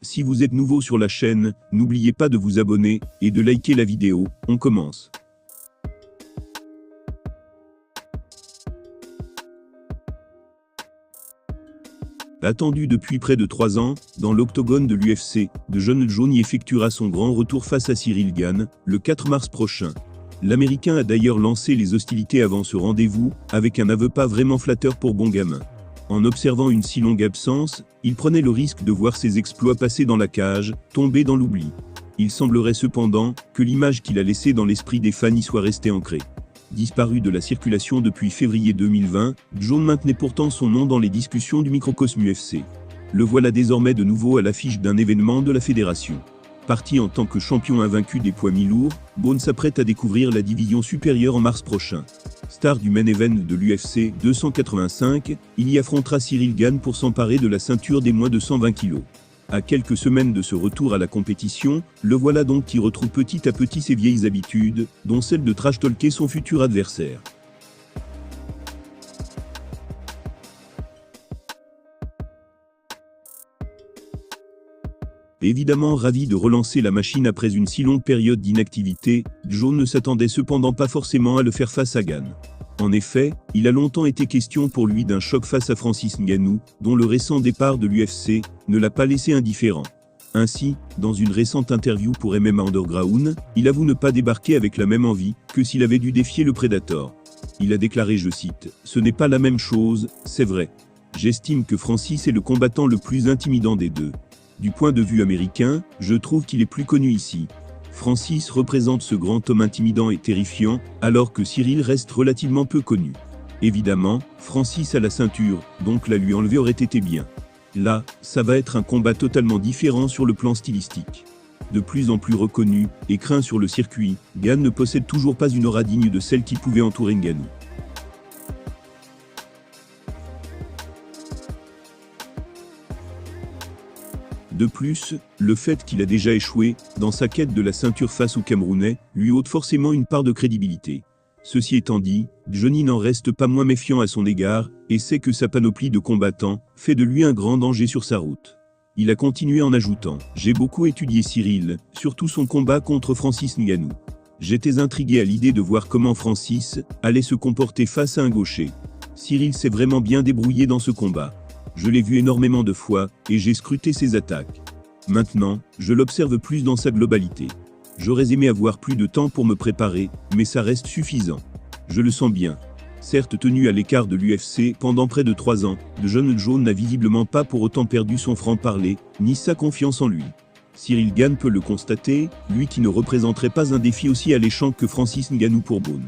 Si vous êtes nouveau sur la chaîne, n'oubliez pas de vous abonner et de liker la vidéo. On commence. Attendu depuis près de 3 ans, dans l'octogone de l'UFC, Jon Jones y effectuera son grand retour face à Ciryl Gane, le 4 mars prochain. L'Américain a d'ailleurs lancé les hostilités avant ce rendez-vous, avec un aveu pas vraiment flatteur pour bon gamin. En observant une si longue absence, il prenait le risque de voir ses exploits passer dans la cage, tomber dans l'oubli. Il semblerait cependant que l'image qu'il a laissée dans l'esprit des fans y soit restée ancrée. Disparu de la circulation depuis février 2020, Jones maintenait pourtant son nom dans les discussions du microcosme UFC. Le voilà désormais de nouveau à l'affiche d'un événement de la fédération. Parti en tant que champion invaincu des poids mi-lourds, Jones s'apprête à découvrir la division supérieure en mars prochain. Star du main event de l'UFC 285, il y affrontera Ciryl Gane pour s'emparer de la ceinture des moins de 120 kg. À quelques semaines de ce retour à la compétition, le voilà donc qui retrouve petit à petit ses vieilles habitudes, dont celle de trash-talker son futur adversaire. Évidemment ravi de relancer la machine après une si longue période d'inactivité, Jones ne s'attendait cependant pas forcément à le faire face à Gane. En effet, il a longtemps été question pour lui d'un choc face à Francis Ngannou, dont le récent départ de l'UFC ne l'a pas laissé indifférent. Ainsi, dans une récente interview pour MMA Underground, il avoue ne pas débarquer avec la même envie que s'il avait dû défier le Predator. Il a déclaré, je cite, « Ce n'est pas la même chose, c'est vrai. J'estime que Francis est le combattant le plus intimidant des deux. Du point de vue américain, je trouve qu'il est plus connu ici. Francis représente ce grand homme intimidant et terrifiant, alors que Ciryl reste relativement peu connu. Évidemment, Francis a la ceinture, donc la lui enlever aurait été bien. Là, ça va être un combat totalement différent sur le plan stylistique. De plus en plus reconnu et craint sur le circuit, Gane ne possède toujours pas une aura digne de celle qui pouvait entourer Ngannou. De plus, le fait qu'il a déjà échoué dans sa quête de la ceinture face au Camerounais lui ôte forcément une part de crédibilité. Ceci étant dit, Johnny n'en reste pas moins méfiant à son égard et sait que sa panoplie de combattants fait de lui un grand danger sur sa route. Il a continué en ajoutant « J'ai beaucoup étudié Ciryl, surtout son combat contre Francis Ngannou. J'étais intrigué à l'idée de voir comment Francis allait se comporter face à un gaucher. Ciryl s'est vraiment bien débrouillé dans ce combat. Je l'ai vu énormément de fois, et j'ai scruté ses attaques. Maintenant, je l'observe plus dans sa globalité. J'aurais aimé avoir plus de temps pour me préparer, mais ça reste suffisant. Je le sens bien. » Certes tenu à l'écart de l'UFC pendant près de 3 ans, Jon Jones n'a visiblement pas pour autant perdu son franc-parler, ni sa confiance en lui. Ciryl Gane peut le constater, lui qui ne représenterait pas un défi aussi alléchant que Francis Ngannou pour Boone.